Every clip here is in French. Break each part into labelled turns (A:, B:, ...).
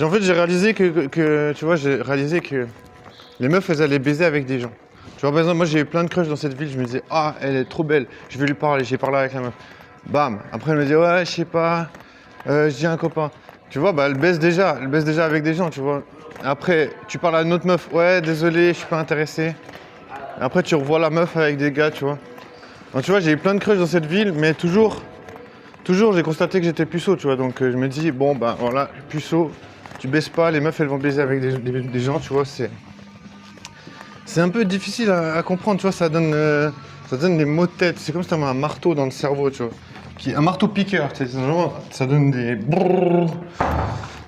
A: En fait, j'ai réalisé tu vois, j'ai réalisé que les meufs, elles allaient baiser avec des gens. Tu vois, par exemple, moi, j'ai eu plein de crushs dans cette ville. Je me disais, ah, elle est trop belle. Je vais lui parler. J'ai parlé avec la meuf. Bam. Après, elle me dit, ouais, je sais pas. J'ai un copain. Tu vois, bah, elle baise déjà. Elle baise déjà avec des gens, tu vois. Après, tu parles à une autre meuf. Ouais, désolé, je suis pas intéressé. Après, tu revois la meuf avec des gars, tu vois. Donc, tu vois, j'ai eu plein de crushs dans cette ville, mais toujours, j'ai constaté que j'étais puceau, tu vois. Donc, je me dis, bon, bah, voilà, puceau. Tu baises pas, les meufs elles vont baiser avec des gens, tu vois, c'est un peu difficile à comprendre, tu vois, ça donne des maux de tête, c'est comme si t'avais un marteau dans le cerveau, tu vois, un marteau piqueur, tu sais, genre, ça donne des brrrr,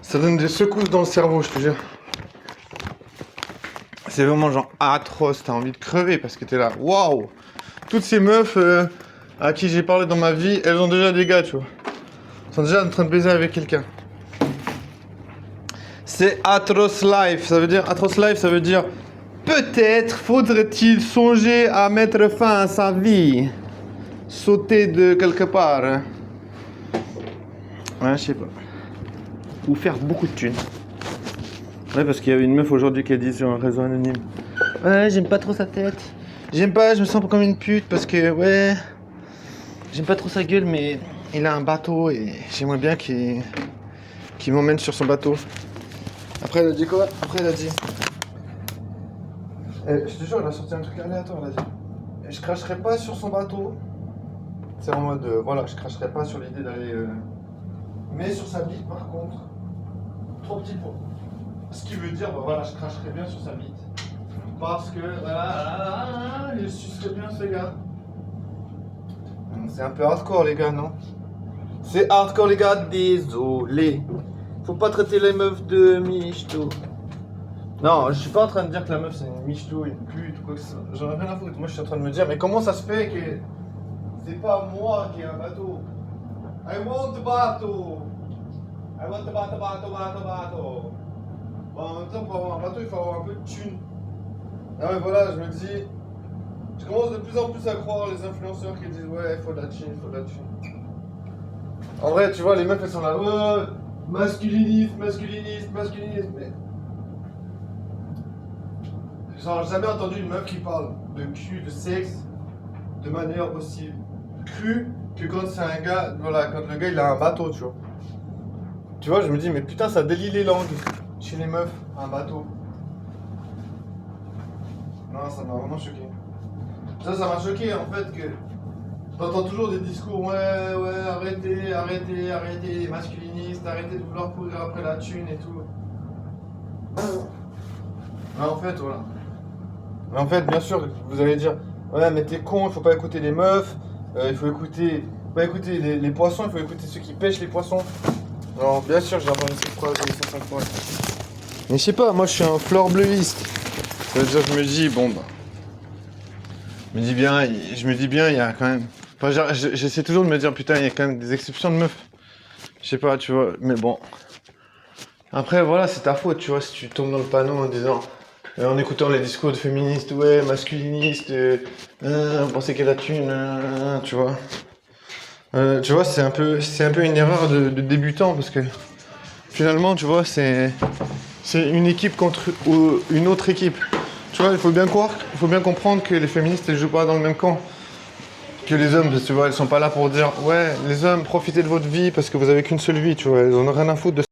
A: ça donne des secousses dans le cerveau, je te jure. C'est vraiment genre atroce, t'as envie de crever parce que t'es là, waouh, toutes ces meufs à qui j'ai parlé dans ma vie, elles ont déjà des gars, tu vois, elles sont déjà en train de baiser avec quelqu'un. C'est Atroce Life, ça veut dire peut-être faudrait-il songer à mettre fin à sa vie, sauter de quelque part. Hein. Ouais, je sais pas. Ou faire beaucoup de thunes. Ouais, parce qu'il y avait une meuf aujourd'hui qui a dit sur un réseau anonyme. Ouais, j'aime pas trop sa tête. J'aime pas, je me sens comme une pute parce que, ouais, j'aime pas trop sa gueule, mais il a un bateau et j'aimerais bien qu'il m'emmène sur son bateau. Après, elle a dit quoi? Après, elle a dit. Je te jure, elle a sorti un truc aléatoire, elle a dit. Je cracherai pas sur son bateau. C'est en mode, voilà, je cracherai pas sur l'idée d'aller. Mais sur sa bite, par contre, trop petit pour. Ce qui veut dire, bah voilà, je cracherai bien sur sa bite. Parce que, voilà, je sucerai bien ce gars. C'est un peu hardcore, les gars, non? C'est hardcore, les gars, désolé. Faut pas traiter les meufs de michto. Non, je suis pas en train de dire que la meuf c'est une michto, une pute ou quoi que ce soit. J'en ai rien à foutre. Moi je suis en train de me dire, mais comment ça se fait que c'est pas moi qui ai un bateau? I want the bateau. I want the bateau. Bon, en même temps, pour avoir un bateau, il faut avoir un peu de thunes. Ah ouais, voilà, je me dis. Je commence de plus en plus à croire les influenceurs qui disent, ouais, il faut de la thune, il faut de la thune. En vrai, tu vois, les meufs elles sont là, ouais, masculinisme. Mais. J'ai jamais entendu une meuf qui parle de cul, de sexe, de manière aussi crue que quand c'est un gars, voilà, quand le gars il a un bateau, tu vois. Tu vois, je me dis, mais putain, ça délie les langues chez les meufs, un bateau. Non, ça m'a vraiment choqué. Ça m'a choqué en fait que t'entends toujours des discours, ouais, arrêtez, les masculinistes, arrêtez de vouloir courir après la thune et tout. Mais en fait, voilà. Mais en fait, bien sûr, vous allez dire, ouais, mais t'es con, il faut pas écouter les meufs, il faut écouter, pas écouter les poissons, il faut écouter ceux qui pêchent les poissons. Alors, bien sûr, j'ai entendu cette phrase 5 fois. Mais je sais pas, moi je suis un fleur bleuiste. Ça veut dire que je me dis, bon, bah. Je me dis bien, il y a quand même. Enfin, j'essaie toujours de me dire, putain, il y a quand même des exceptions de meufs. Je sais pas, tu vois, mais bon. Après, voilà, c'est ta faute, tu vois, si tu tombes dans le panneau en disant. En écoutant les discours de féministes, ouais, masculinistes, on pensait qu'elle a thune, tu vois. Tu vois, c'est un peu une erreur de débutant parce que finalement, tu vois, c'est une équipe contre une autre équipe. Tu vois, il faut bien comprendre que les féministes, elles jouent pas dans le même camp que les hommes, parce que tu vois, elles sont pas là pour dire, ouais, les hommes, profitez de votre vie parce que vous avez qu'une seule vie, tu vois, elles en ont rien à foutre de